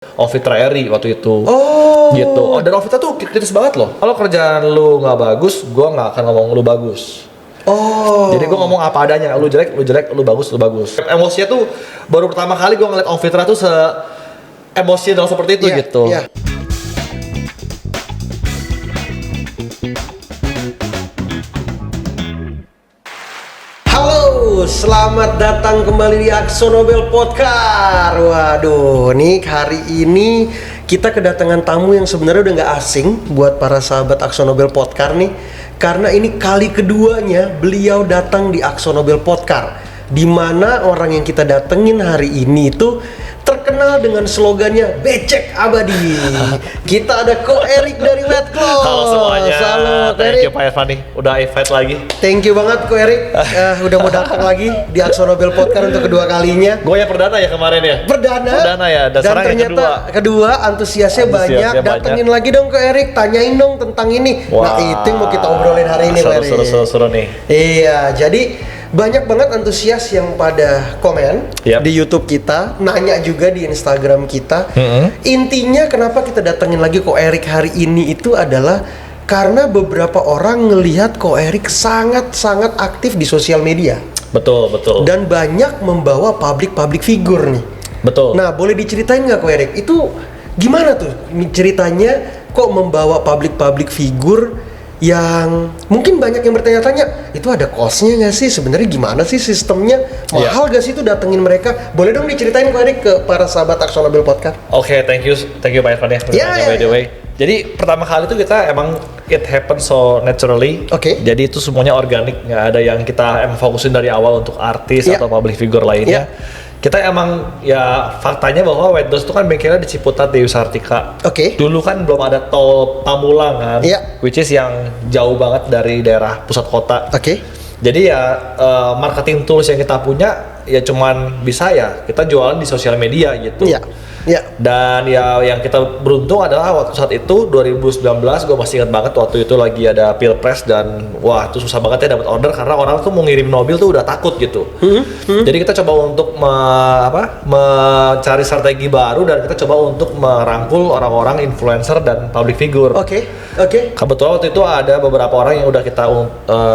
Ovitra Eri waktu itu. Oh. Gitu. Oh, dan Ovitra tuh kritis banget loh. Kalau kerjaan lu nggak bagus, gua nggak akan ngomong lu bagus. Oh. Jadi gua ngomong apa adanya. Lu jelek, lu bagus, lu bagus. Emosinya tuh baru pertama kali gua ngeliat Ovitra tuh emosional seperti itu gitu. Iya. Halo, selamat datang kembali di Akzonobel Podcast. Waduh, nih hari ini kita kedatangan tamu yang sebenarnya udah nggak asing buat para sahabat Akzonobel Podcast nih. Karena ini kali keduanya beliau datang di Akzonobel Podcast, di mana orang yang kita datengin hari ini itu terkenal dengan slogannya Becek Abadi. Kita ada Ko Erik dari Wet Clothes. Halo semuanya. Halo, Thank you Erik. Pak Irfani. Udah invite lagi. Thank you banget Ko Erik. Udah mau datang lagi di Akzonobel Podcast untuk kedua kalinya. Gue yang perdana ya kemarin ya. Perdana ya. Dan sekarang yang ternyata kedua antusiasnya banyak. Antusiasnya Datengin lagi dong ke Erik, tanyain dong tentang ini. Wah. Nah itu yang mau kita obrolin hari ini Ko Erik. Seru nih. Iya, jadi banyak banget antusias yang pada komen Yap. di YouTube kita, nanya juga di Instagram kita. Mm-hmm. Intinya kenapa kita datengin lagi Ko Erik hari ini itu adalah karena beberapa orang ngelihat Ko Erik sangat-sangat aktif di sosial media Betul. dan banyak membawa public figure nih. Betul. Nah, boleh diceritain nggak Ko Erik? Itu gimana tuh ceritanya kok membawa public figure yang mungkin banyak yang bertanya-tanya, itu ada cost-nya nggak sih? Sebenarnya gimana sih sistemnya? Mahal nggak sih itu datengin mereka? Boleh dong diceritain Ko Erik ke para sahabat Akzonobel Podcast. Oke, thank you Pak Irfan ya. By the way. Jadi pertama kali itu kita emang it happens so naturally. Oke. Jadi itu semuanya organik, nggak ada yang kita emang fokusin dari awal untuk artis Yeah. atau public figure lainnya. Kita emang ya faktanya bahwa Wet Clothes itu kan bengkelnya di Ciputat Dewi Sartika. Oke. Dulu kan belum ada tol Pamulang kan, Iya. which is yang jauh banget dari daerah pusat kota. Oke. Jadi ya marketing tools yang kita punya ya cuman bisa ya kita jualan di sosial media gitu. Iya. Iya. Dan ya yang kita beruntung adalah waktu saat itu 2019 gue masih ingat banget waktu itu lagi ada Pilpres dan wah itu susah banget ya dapat order karena orang tuh mau ngirim mobil tuh udah takut gitu. Jadi kita coba untuk mencari strategi baru dan kita coba untuk merangkul orang-orang influencer dan public figure. Oke. Oke. Kebetulan waktu itu ada beberapa orang yang udah kita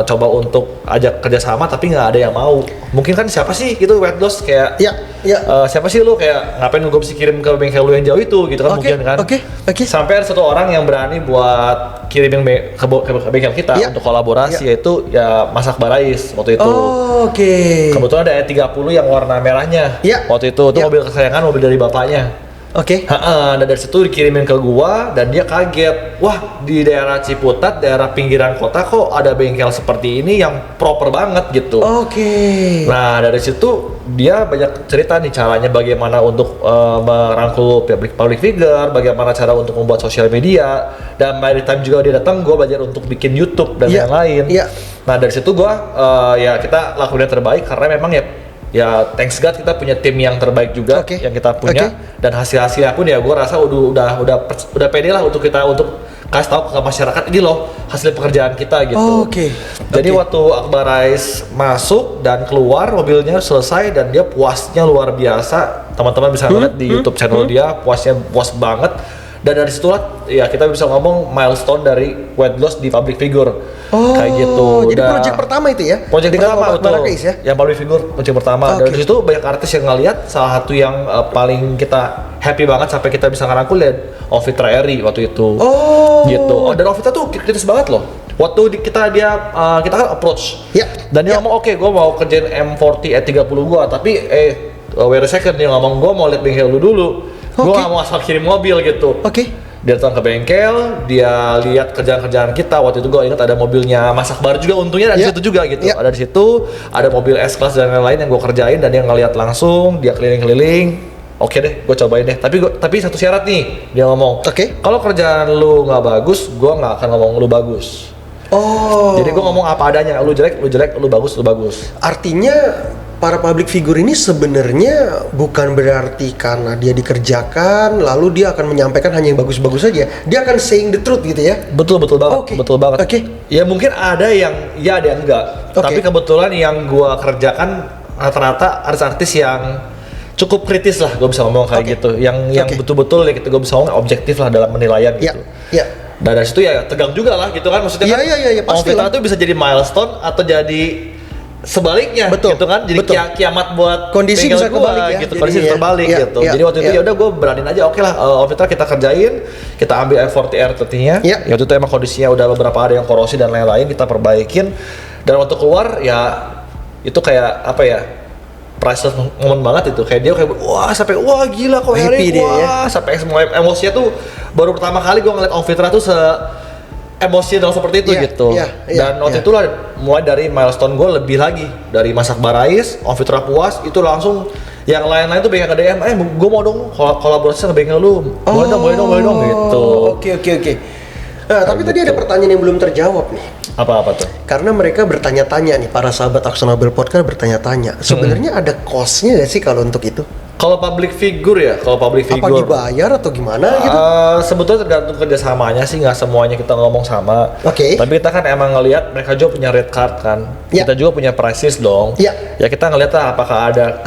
coba untuk ajak kerjasama tapi nggak ada yang mau. Mungkin kan siapa sih gitu Wet Clothes kayak Iya. Iya. siapa sih lu kayak ngapain gue mesti kirim ke bengkel lu yang jauh itu gitu kan Oke, mungkin kan. oke. Sampai ada satu orang yang berani buat kirimin ke bengkel kita Iya. untuk kolaborasi yaitu ya Masak Barais waktu itu. Oke. Kebetulan ada E30 yang warna merahnya. Iya. Waktu itu Iya. mobil kesayangan, mobil dari bapaknya. Oke. Dan dari situ dikirimin ke gua dan dia kaget. Wah, di daerah Ciputat, daerah pinggiran kota kok ada bengkel seperti ini yang proper banget gitu. Oke. Nah, dari situ dia banyak cerita nih caranya bagaimana untuk merangkul public figure, bagaimana cara untuk membuat sosial media, dan by the time juga dia datang, gue belajar untuk bikin YouTube dan Iya, yang lain. iya. Nah, dari situ gue ya kita lakuin yang terbaik karena memang ya thanks God kita punya tim yang terbaik juga Oke. yang kita punya dan hasilnya pun ya gue rasa udah pede lah untuk kita untuk kasih tahu ke masyarakat ini loh hasil pekerjaan kita gitu. Oke. Jadi waktu Akbar Rais masuk dan keluar mobilnya selesai dan dia puasnya luar biasa. Teman-teman bisa lihat di YouTube channel dia puas banget. Dan dari situlah ya kita bisa ngomong milestone dari Wet Clothes di public figure kayak gitu. Jadi project pertama itu ya? Project dengan pertama Muhammad Barakais ya? yang public figure project pertama. Oke. Dari situ banyak artis yang ngeliat salah satu yang paling kita happy banget sampai kita bisa ngerangkul ya Ovitra Eri waktu itu. Gitu. Dan Ovitra tuh kritis banget loh. Waktu kita kan approach. Ya. Dan dia ngomong oke, gue mau kerjain M40 E30 gue, tapi wait a second, dia ngomong gue mau lihat bengkel lu dulu. Gue Oke. gak mau asal kirim mobil gitu. Oke. Dia datang ke bengkel, dia lihat kerjaan-kerjaan kita. Waktu itu gue ingat ada mobilnya Masak Bar juga, untungnya ada di situ juga gitu. Yeah. Ada di situ, ada mobil S-Class dan lain-lain yang gue kerjain dan dia ngeliat langsung, dia keliling-keliling. Oke deh, gue cobain deh. Tapi satu syarat nih, dia ngomong. Oke. Kalau kerjaan lu nggak bagus, gue nggak akan ngomong lu bagus. Jadi gue ngomong apa adanya, lu jelek, lu bagus, lu bagus. Artinya para public figure ini sebenarnya bukan berarti karena dia dikerjakan lalu dia akan menyampaikan hanya yang bagus-bagus saja. Dia akan saying the truth gitu ya. Betul banget. Oke. Betul banget. Oke. Ya mungkin ada yang ya ada yang enggak. Oke. Tapi kebetulan yang gua kerjakan rata-rata artis-artis yang cukup kritis lah gue bisa ngomong kayak gitu. Yang betul-betul ya gue bisa ngomong objektif lah dalam penilaian gitu. Iya. Dan dari situ ya tegang juga lah gitu kan, maksudnya kan Pasti Omfitra itu bisa jadi milestone atau jadi sebaliknya gitu kan, jadi kiamat buat kondisi bisa gua, kebalik ya, gitu, kondisi bisa terbalik gitu. Jadi waktu itu ya udah gue beraniin aja, oke lah Omfitra kita kerjain, kita ambil effort RTT-nya. Ya waktu itu emang kondisinya udah beberapa ada yang korosi dan lain-lain, kita perbaikin. Dan waktu keluar ya itu kayak apa ya, priceless moment banget itu. Kayak dia kayak wah sampai wah gila kok Erik, wah sampai semua emosinya tuh baru pertama kali gue ngeliat Omfitra tuh emosional seperti itu gitu. Dan waktu itulah mulai dari milestone gue lebih lagi dari Masak Barais, Omfitra puas, itu langsung yang lain-lain tuh banyak DM, gue mau dong kolaborasi sama bengkel lu, boleh dong gitu. Oke. Nah, tapi tadi ada pertanyaan yang belum terjawab nih. Apa tuh? Karena mereka bertanya-tanya nih, para sahabat Aksionabel Podcast bertanya-tanya, sebenarnya ada cost-nya nggak sih kalau untuk itu? Kalau public figure ya, apa dibayar atau gimana gitu? Sebetulnya tergantung kerjasamanya sih, nggak semuanya kita ngomong sama. Tapi kita kan emang ngelihat mereka juga punya red card kan, kita juga punya prices dong. Ya kita ngelihat lah apakah ada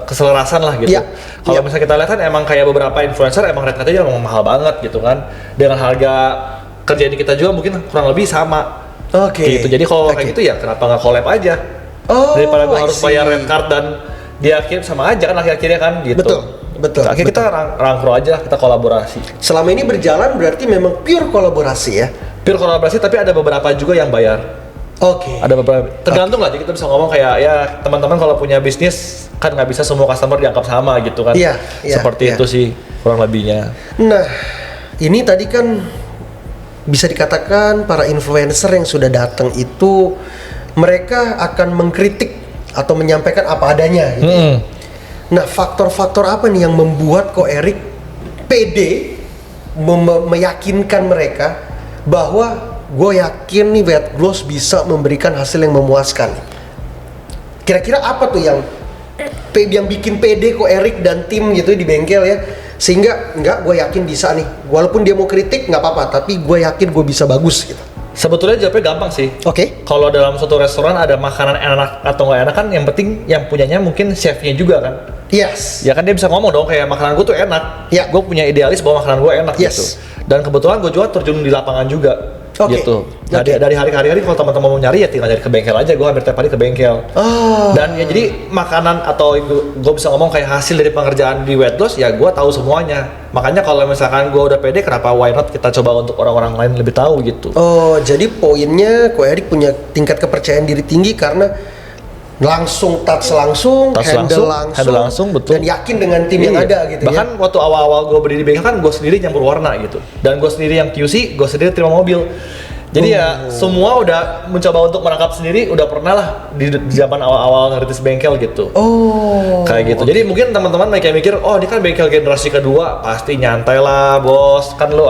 keselarasan lah gitu. Kalau misalnya kita lihat kan emang kayak beberapa influencer emang red cardnya emang mahal banget gitu kan, dengan harga kerjaan kita juga mungkin kurang lebih sama. Gitu. Jadi kalau kayak gitu ya kenapa nggak collab aja? Daripada gue harus bayar red card dan di akhir sama aja kan akhir-akhirnya kan gitu. Betul. Akhirnya kita rangkul aja lah, kita kolaborasi. Selama ini berjalan berarti memang pure kolaborasi ya? Pure kolaborasi, tapi ada beberapa juga yang bayar. Ada beberapa, tergantung lah. Jadi kita bisa ngomong kayak ya teman-teman kalau punya bisnis kan nggak bisa semua customer dianggap sama gitu kan. Seperti itu sih kurang lebihnya. Nah, ini tadi kan bisa dikatakan para influencer yang sudah datang itu mereka akan mengkritik atau menyampaikan apa adanya gitu. Nah, faktor-faktor apa nih yang membuat kok Erik pede meyakinkan mereka bahwa gue yakin nih Wet Gloss bisa memberikan hasil yang memuaskan? Kira-kira apa tuh yang bikin pede kok Erik dan tim gitu di bengkel ya, sehingga gue yakin bisa nih, walaupun dia mau kritik nggak apa-apa, tapi gue yakin gue bisa bagus gitu. Sebetulnya jawabnya gampang sih. Kalau dalam suatu restoran ada makanan enak atau nggak enak kan, yang penting yang punyanya mungkin chefnya juga kan. Ya kan dia bisa ngomong dong kayak makanan gue tuh enak. Gue punya idealis bahwa makanan gue enak gitu. Dan kebetulan gue juga terjun di lapangan juga. Gitu. Dari hari ke hari kalau teman-teman mau nyari ya tinggal nyari ke bengkel aja. Gue hampir tiap hari ke bengkel. Dan ya jadi makanan atau gue bisa ngomong kayak hasil dari pengerjaan di Wet Gloss ya gue tahu semuanya. Makanya kalau misalkan gue udah pede, kenapa why not kita coba untuk orang-orang lain lebih tahu gitu. Jadi poinnya Ko Erik punya tingkat kepercayaan diri tinggi karena langsung handle langsung, betul. Dan yakin dengan tim yang ada gitu. Bahkan waktu awal-awal gue berdiri di bengkel kan gue sendiri nyampur warna gitu. Dan gue sendiri yang QC, gue sendiri terima mobil. Jadi ya semua udah mencoba untuk merangkap sendiri, udah pernah lah di zaman awal-awal ngeritis bengkel gitu. Kayak gitu. Jadi mungkin teman-teman kayak mikir, oh ini kan bengkel generasi kedua, pasti nyantai lah bos. Kan lu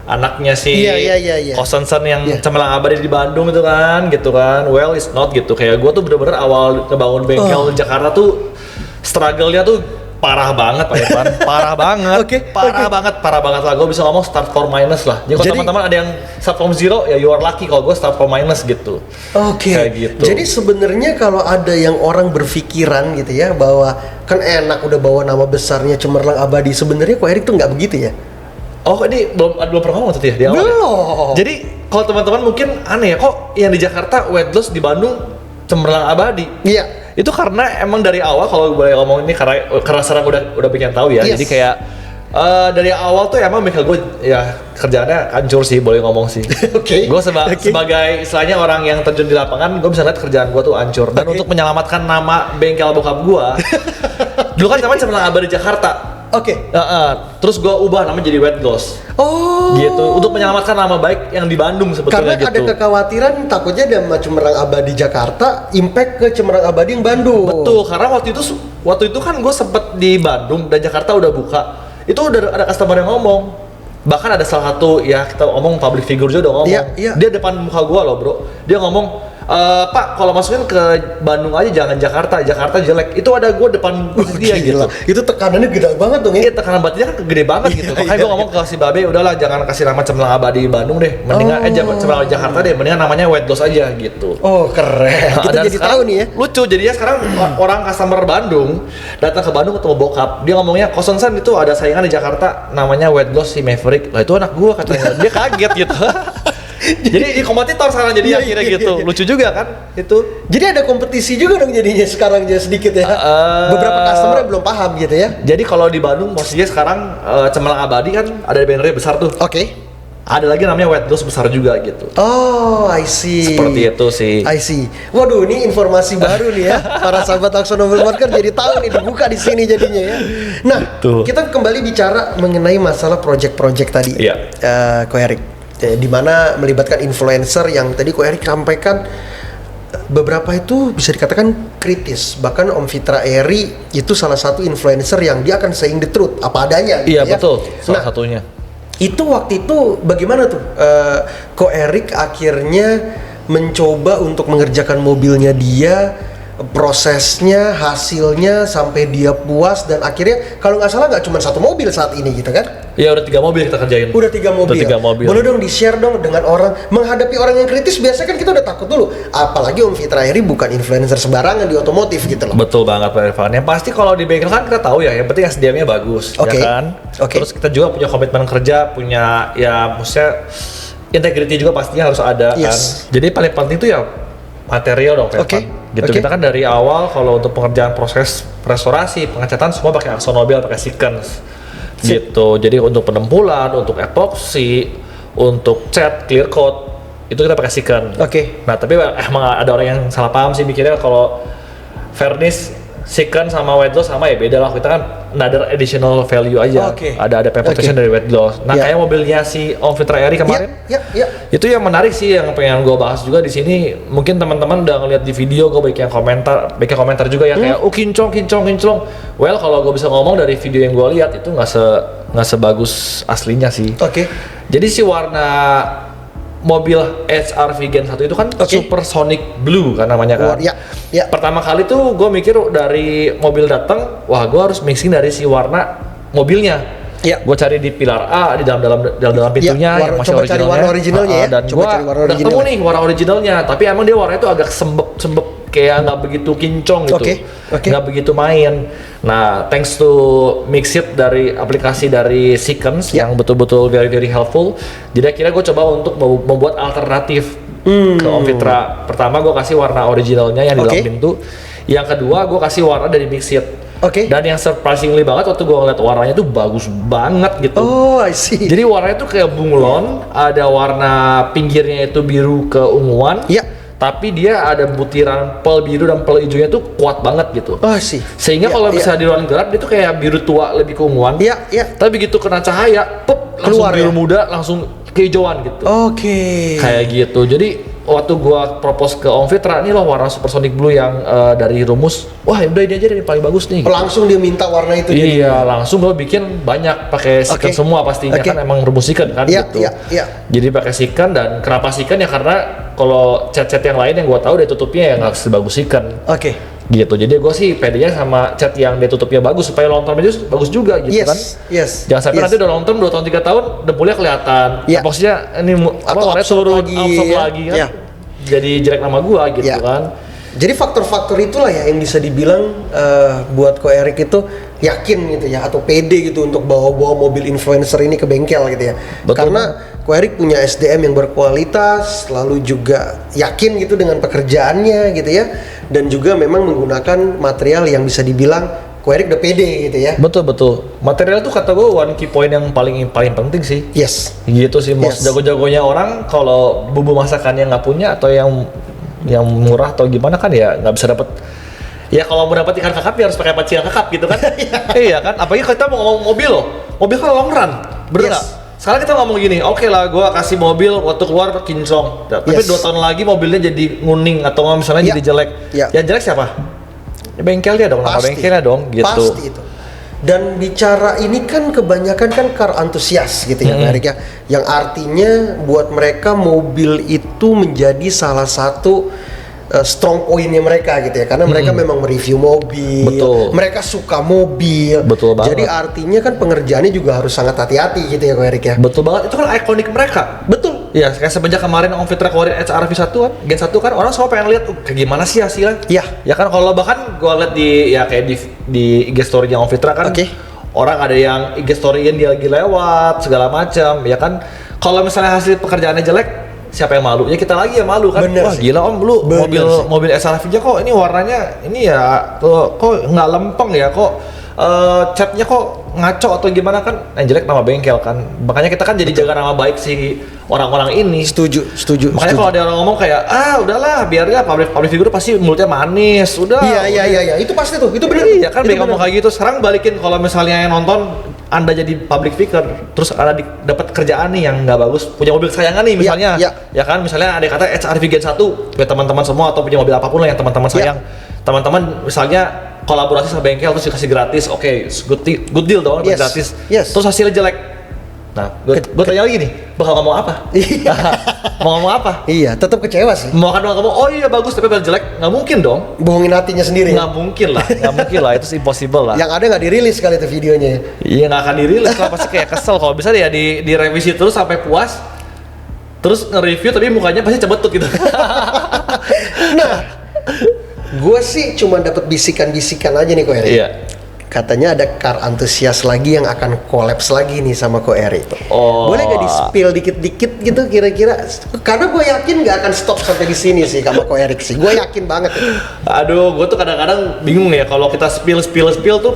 anaknya si Kosensen yang cemerlang abadi di Bandung itu kan, gitu kan. Well, it's not gitu. Kayak gue tuh bener-bener awal ngebangun bengkel di Jakarta tuh struggle-nya tuh parah banget Pak Irfan, parah banget lah. Gue bisa ngomong start from minus lah. Jadi kalau teman-teman ada yang start from zero ya you are lucky, kalau gue start from minus gitu. Kayak gitu. Jadi sebenarnya kalau ada yang orang berpikiran gitu ya bahwa kan enak udah bawa nama besarnya Cemerlang Abadi, sebenarnya kok Erik tuh nggak begitu ya? Ini belum pernah ngomong tuh ya di awal. Belum. Jadi kalau teman-teman mungkin aneh ya, kok yang di Jakarta Wet Gloss, di Bandung Cemerlang Abadi. Itu karena emang dari awal, kalau boleh ngomong ini karena sekarang udah bikin tahu ya. Jadi kayak dari awal tuh emang bengkel gue ya kerjaannya hancur sih, boleh ngomong sih. Gue sebagai istilahnya orang yang terjun di lapangan, gue bisa lihat kerjaan gue tuh hancur. Dan untuk menyelamatkan nama bengkel bokap gue, dulu kan namanya Cemerlang Abadi Jakarta. Terus gue ubah namanya jadi Wet Gloss. Gitu, untuk menyelamatkan nama baik yang di Bandung sebetulnya. Karena ada kekhawatiran takutnya nama Cemerlang Abadi Jakarta impact ke Cemerlang Abadi yang Bandung. Betul, karena waktu itu kan gue sempet di Bandung dan Jakarta udah buka. Itu udah ada customer yang ngomong. Bahkan ada salah satu ya kita ngomong public figure juga udah ngomong. Dia depan muka gue loh bro. Dia ngomong, Pak, kalau masukin ke Bandung aja jangan Jakarta jelek. Itu ada gue depan dia gitu. Itu tekanannya gede banget dong ya. Iya, tekanan batinnya kan gede banget gitu. Makanya gue ngomong ke si Babe, udahlah jangan kasih nama Cemerlang Abadi Bandung deh. Mendingan Cemerlang Jakarta deh, mendingan namanya White Ghost aja gitu. Oh, keren. Kita Dan jadi tahu nih ya. Lucu, jadinya sekarang orang customer Bandung datang ke Bandung ketemu bokap, dia ngomongnya Kosensan itu ada saingan di Jakarta namanya White Ghost si Maverick. Lah itu anak gua katanya. Dia kaget gitu. Jadi di kompetitor sekarang jadi akhirnya gitu. Lucu juga kan itu. Jadi ada kompetisi juga dong jadinya sekarang jadi sedikit ya. Beberapa customer belum paham gitu ya. Jadi kalau di Bandung posisinya sekarang Cemerlang Abadi kan ada bannernya besar tuh. Oke. Ada lagi namanya White Ghost besar juga gitu. Oh, I see. Seperti itu sih. I see. Waduh, ini informasi baru nih ya. Para sahabat AkzoNobel Podcast jadi tahu nih, dibuka di sini jadinya ya. Nah, kita kembali bicara mengenai masalah project-project tadi. Iya. Ko Erik. Di mana melibatkan influencer yang tadi Ko Erik sampaikan beberapa itu bisa dikatakan kritis. Bahkan Om Fitra Eri itu salah satu influencer yang dia akan saying the truth apa adanya gitu iya, ya. betul. Salah satunya. Itu waktu itu bagaimana tuh? Ko Erik akhirnya mencoba untuk mengerjakan mobilnya dia, prosesnya, hasilnya sampai dia puas dan akhirnya kalau nggak salah nggak cuma satu mobil saat ini gitu kan? Iya, udah 3 mobil kita kerjain. Udah 3 mobil. Boleh dong di-share dong dengan orang menghadapi orang yang kritis, biasanya kan kita udah takut dulu. Apalagi Om Fitra Eri bukan influencer sembarangan di otomotif gitu loh. Betul banget Pak Irfan. Yang pasti kalau di bengkel kan kita tahu ya, yang penting SDM-nya bagus, ya kan? Terus kita juga punya komitmen kerja, punya ya maksudnya integrity juga pastinya harus ada kan. Jadi paling penting itu ya material dong Pak Irfan. Gitu kita kan dari awal kalau untuk pengerjaan proses restorasi, pengecatan semua pakai AkzoNobel, pakai Sequence. Gitu. Jadi untuk penempulan, untuk epoxy, untuk cat, clear coat itu kita pakai Sequence. Nah, tapi emang ada orang yang salah paham sih mikirnya kalau varnish Sequence sama white gloss sama ya beda lah. Kita kan another additional value aja. Ada paint protection dari white gloss. Nah, kayak mobilnya si Om Fitra Eri kemarin. Itu yang menarik sih yang pengen gue bahas juga di sini. Mungkin teman-teman udah ngeliat di video gue baik yang komentar juga yang kayak kinclong. Well, kalau gue bisa ngomong dari video yang gue lihat itu nggak sebagus aslinya sih. Jadi si warna mobil HR-V Gen 1 itu kan Supersonic Blue kan namanya kan. Pertama kali tuh gue mikir dari mobil datang, wah gue harus mixing dari si warna mobilnya. Gue cari di pilar A di dalam pintunya yang masih originalnya. Cari warna originalnya ya. Dan gue udah ketemu nih warna originalnya, tapi emang dia warnanya tuh agak sembep kayak nggak begitu kinclong gitu, nggak begitu main. Nah, thanks to Mixit dari aplikasi dari Sequence yang betul-betul very very helpful. Jadi akhirnya gue coba untuk membuat alternatif ke Om Fitra. Pertama gue kasih warna originalnya yang di dalam pintu. Yang kedua gue kasih warna dari Mixit. Dan yang surprisingly banget waktu gue ngeliat warnanya tuh bagus banget gitu. I see. Jadi warnanya tuh kayak bunglon, ada warna pinggirnya itu biru keunguan. Tapi dia ada butiran pel biru dan pel hijaunya tuh kuat banget gitu. Sehingga kalau bisa di ruangan gelap dia tuh kayak biru tua lebih keunguan. Tapi begitu kena cahaya, keluar biru muda langsung kehijauan gitu. Kayak gitu. Jadi waktu gua propose ke Om Fitra, nih loh warna Supersonic Blue yang dari Rumus. Wah, udah ini aja yang paling bagus nih. Langsung dia minta warna itu. Iya, langsung gua bikin banyak pakai Sequence semua pastinya kan emang Rumus Sequence kan gitu. Jadi pakai Sequence dan kenapa Sequence ya karena kalau cat-cat yang lain yang gue tahu dia tutupnya ya nggak sebagus Sequence. Gitu. Jadi gue sih pedenya sama cat yang dia tutupnya bagus supaya long term itu bagus juga gitu kan. Jangan sampai nanti udah long term 2 tahun 3 tahun dempulnya kelihatan. Maksudnya ini warnanya seluruh lagi kan. Jadi jelek nama gue gitu kan. Jadi faktor-faktor itulah ya yang bisa dibilang buat Ko Erik itu yakin gitu ya atau pede gitu untuk bawa-bawa mobil influencer ini ke bengkel gitu ya. Karena Ko Erik punya SDM yang berkualitas, lalu juga yakin gitu dengan pekerjaannya gitu ya, dan juga memang menggunakan material yang bisa dibilang Ko Erik udah pede gitu ya. Betul. Material tuh kata gue one key point yang paling penting sih. Gitu sih, most jago-jagonya orang kalau bumbu masakannya nggak punya atau yang murah atau gimana kan ya nggak bisa dapat. Ya kalau mau dapat ikan kakap ya harus pakai pancian kakap gitu kan. Iya kan, apalagi kita mau ngomong mobil loh. Mobil kan long run, bener nggak? Sekarang kita ngomong gini, oke lah gue kasih mobil waktu keluar kinclong, tapi 2 tahun lagi mobilnya jadi nguning atau misalnya jadi jelek. Yang jelek siapa? Ya bengkelnya dong, nama bengkelnya dong gitu. Pasti itu. Dan bicara ini kan kebanyakan kan car antusias gitu ya Erik ya. Yang artinya buat mereka mobil itu menjadi salah satu strong pointnya mereka gitu ya, karena mereka memang mereview mobil, Betul. mereka suka mobil. Betul banget. Jadi artinya kan pengerjaannya juga harus sangat hati-hati gitu ya, Ko Erik ya. Betul banget, itu kan ikonik mereka. Betul. Ya, kayak semenjak kemarin Om Fitra keluarin HRV 1 kan, Gen 1 kan orang semua pengen lihat kayak gimana sih hasilnya. Iya. Ya kan kalau bahkan gua lihat di ya kayak di IG story-nya Om Fitra kan. Oke. Orang ada yang IG story-in dia lagi lewat segala macam, ya kan. Kalau misalnya hasil pekerjaannya jelek, siapa yang malu? Ya kita lagi yang malu kan. Bener Wah, sih. gila Om, lu Bener sih. mobil SRV aja kok ini warnanya ini ya kok nggak lempeng ya, kok catnya kok ngaco atau gimana kan, yang jelek nama bengkel kan. Makanya kita kan jadi jaga nama baik si orang-orang ini. Setuju. Makanya kalau ada orang ngomong kayak udahlah biar ya public figure pasti mulutnya manis, udah. Iya, itu pasti tuh, itu benar. Iya kan, mereka ngomong kayak gitu. Sekarang balikin, kalau misalnya yang nonton Anda jadi public figure, terus Anda dapat kerjaan nih yang nggak bagus, punya mobil kesayangan nih misalnya, Iya. ya kan, misalnya ada kata HRV Gen 1, ya teman-teman semua atau punya mobil apapun lah yang teman-teman Iya. sayang, teman-teman misalnya kolaborasi sama bengkel terus dikasih gratis, oke, good deal dong, Yes. gratis. Yes. Terus hasilnya jelek. Nah, gue tanya lagi nih, bakal ngomong apa? Iya. Mau ngomong apa? Iya, tetap kecewa sih. Mau kan ngomong, oh iya bagus tapi bakal jelek? Nggak mungkin dong. Bohongin hatinya sendiri. Nggak mungkin lah, itu impossible lah. Yang ada nggak dirilis kali itu videonya. Iya, nggak akan dirilis lah, pasti kayak kesel. Kalau bisa ya direvisi terus sampai puas, terus nge-review tapi mukanya pasti cebetut gitu. Nah, gue sih cuma dapat bisikan-bisikan aja nih, Ko Erik. Iya. Katanya ada car antusias lagi yang akan kolaps lagi nih sama Ko Erik. Oh. Boleh gak di-spill dikit-dikit gitu kira-kira? Karena gue yakin gak akan stop sampai di sini sih sama Ko Erik sih. Gue yakin banget. Aduh, gue tuh kadang-kadang bingung ya kalau kita spill tuh,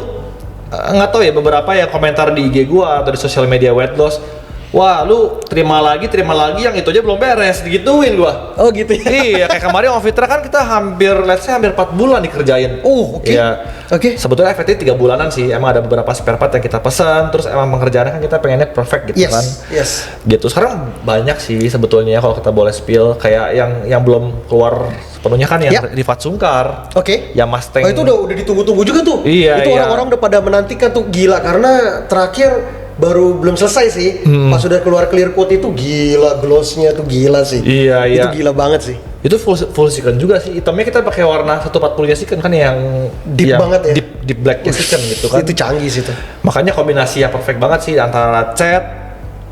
nggak tahu ya, beberapa ya komentar di IG gue atau di sosial media weight loss. Wah, lu terima lagi yang itu aja belum beres, digituin gua. Oh gitu ya? Iya, kayak kemarin Om Fitra kan kita hampir 4 bulan dikerjain. Oke. Iya. Oke. Sebetulnya efektif 3 bulanan sih, emang ada beberapa spare part yang kita pesan, terus emang pengerjaannya kan kita pengennya perfect gitu kan. Yes. Gitu, sekarang banyak sih sebetulnya kalau kita boleh spill, kayak yang belum keluar sepenuhnya kan yang Ya. Rifat Sungkar. Oke. Yang Mustang. Oh itu udah ditunggu-tunggu juga tuh. Iya, itu iya. orang-orang udah pada menantikan tuh, gila, karena terakhir baru belum selesai sih. Pas udah keluar clear coat itu gila, glossnya tuh gila sih. Iya, iya. Itu gila banget sih. Itu full silicon juga sih. Hitamnya kita pakai warna 140 silicon kan, yang Deep yang banget ya. Deep black silicon gitu kan. Itu canggih sih tuh. Makanya kombinasi yang perfect banget sih antara cat,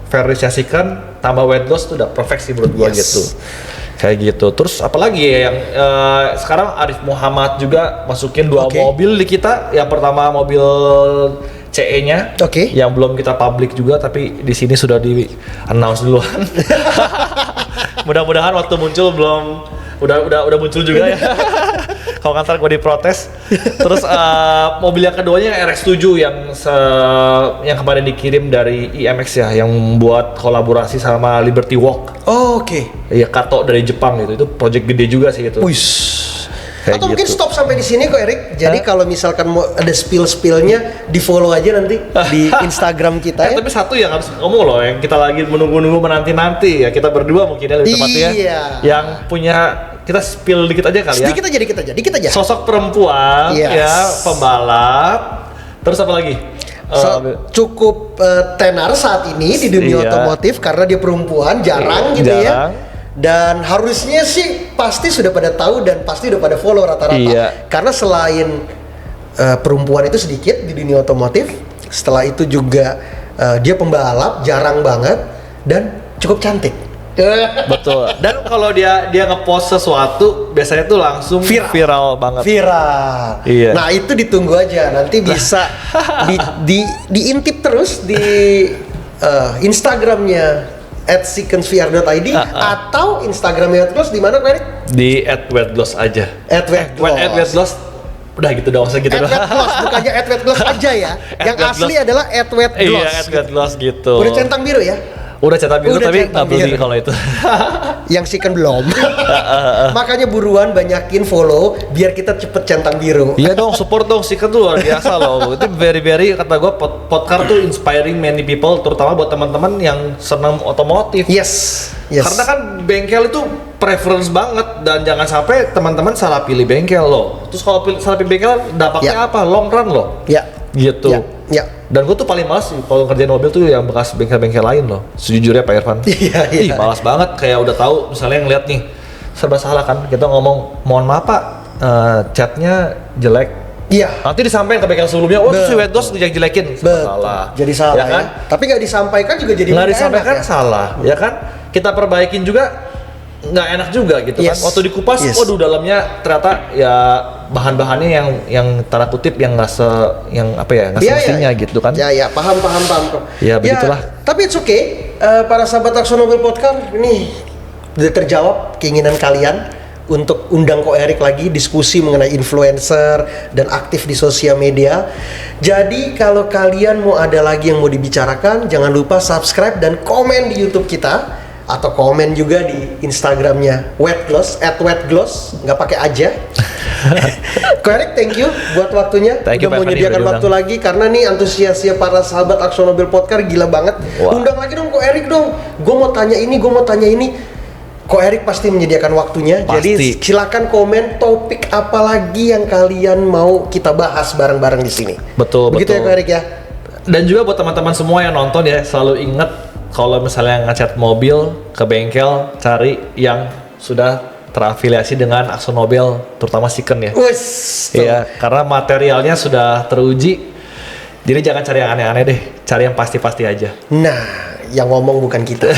Verisya silicon tambah weight loss tuh udah perfect sih menurut gua Yes. gitu. Kayak gitu. Terus apalagi ya yang sekarang Arif Muhammad juga masukin 2 Oke. mobil di kita. Yang pertama mobil CE-nya, Oke. yang belum kita publik juga, tapi di sini sudah di announce duluan. Mudah-mudahan waktu muncul udah muncul juga ya. Kalau ntar gue diprotes. Terus mobil yang keduanya yang RX-7 yang kemarin dikirim dari IMX ya, yang buat kolaborasi sama Liberty Walk. Oh, oke. Iya, Kato dari Jepang gitu. Itu project gede juga sih itu. Wih. Kayak Atau mungkin gitu. stop sampai di sini kok, Erik. Jadi kalau misalkan mau ada spill-spillnya, di follow aja nanti di Instagram kita ya. Tapi satu yang harus ngomong loh, yang kita lagi menunggu menanti-nanti ya, kita berdua mungkin ya lebih tepatnya. Iya. Yang punya, kita spill dikit aja kali ya. Dikit aja. Sosok perempuan Yes. ya, pembalap. Terus apa lagi? Cukup tenar saat ini di dunia Iya. otomotif karena dia perempuan, jarang gitu Jarang. ya. Dan harusnya sih pasti sudah pada tahu dan pasti udah pada follow rata-rata. Iya. Karena selain perempuan itu sedikit di dunia otomotif, setelah itu juga dia pembalap, jarang banget dan cukup cantik. Betul. Dan kalau dia ngepost sesuatu, biasanya tuh langsung viral banget. Viral. Iya. Nah itu ditunggu aja, nanti bisa diintip terus di Instagramnya @seekensvr.id atau Instagramnya terus di mana, Erik? Di @weightless aja. @weightless. Udah gitu dong, segitu doang. @weightless, bukannya @weightless aja ya. Yang @weightless. asli adalah @weightless. Iya, @weightless gitu. Udah centang biru ya? Udah cetak biru Udah tapi centang nggak beli biru. kalau itu. Yang Seeken belum. Makanya buruan banyakin follow biar kita cepet centang biru. Iya dong, support dong, Seeken tuh luar biasa loh. Itu very kata gue, podcast tuh inspiring many people, terutama buat teman-teman yang senang otomotif. Yes. Karena kan bengkel itu preference banget, dan jangan sampai teman-teman salah pilih bengkel loh. Terus kalau salah pilih bengkel dampaknya Ya. apa? Long run loh. Ya. Gitu. Ya. Dan gue tuh paling malas sih kalau ngerjain mobil tuh yang bekas bengkel-bengkel lain loh. Sejujurnya Pak Irfan. Iya. Ih, malas banget, kayak udah tahu misalnya ngeliat nih serba salah kan. Kita ngomong, mohon maaf Pak, chatnya jelek. Iya. Nanti disampaikan ke bengkel sebelumnya, oh si White Ghost jelek-jelekin. Salah. Jadi salah ya kan? Tapi nggak disampaikan juga jadi nggak nggak disampaikan enak, ya? salah, ya kan? Kita perbaikin juga nggak enak juga gitu kan. Waktu dikupas, waduh dalamnya ternyata ya bahan-bahannya yang tanda kutip yang nggak semestinya gitu kan. Ya, paham kok. Ya begitulah. Tapi it's okay. Para sahabat Aksonobil Podcast, ini udah terjawab keinginan kalian untuk undang Ko Erik lagi diskusi mengenai influencer dan aktif di sosial media. Jadi kalau kalian mau ada lagi yang mau dibicarakan, jangan lupa subscribe dan komen di YouTube kita atau komen juga di Instagramnya @wetgloss, nggak pakai aja. Ko Erik, thank you buat waktunya. Udah mau menyediakan waktu lagi karena nih antusiasnya para sahabat Aksonobil Podcast gila banget. Undang lagi dong Ko Erik dong. Gue mau tanya ini. Ko Erik pasti menyediakan waktunya. Pasti. Jadi silakan komen topik apa lagi yang kalian mau kita bahas bareng-bareng di sini. Betul. Begitu ya Ko Erik ya. Dan juga buat teman-teman semua yang nonton ya, selalu ingat kalau misalnya ngecat mobil ke bengkel, cari yang sudah terafiliasi dengan Aksonobil, terutama Siken ya. Iya, karena materialnya sudah teruji. Jadi jangan cari yang aneh-aneh deh, cari yang pasti-pasti aja. Nah, yang ngomong bukan kita.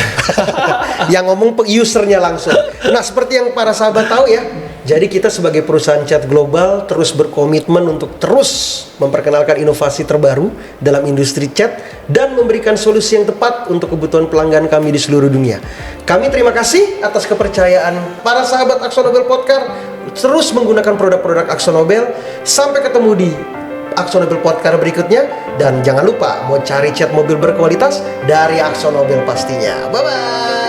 Yang ngomong usernya langsung. Nah, seperti yang para sahabat tahu ya, jadi kita sebagai perusahaan chat global terus berkomitmen untuk terus memperkenalkan inovasi terbaru dalam industri chat dan memberikan solusi yang tepat untuk kebutuhan pelanggan kami di seluruh dunia. Kami terima kasih atas kepercayaan para sahabat Aksonobil Podcast terus menggunakan produk-produk Aksonobil. Sampai ketemu di Aksonobil Podcast berikutnya, dan jangan lupa mau cari cat mobil berkualitas dari Aksonobil pastinya. Bye bye.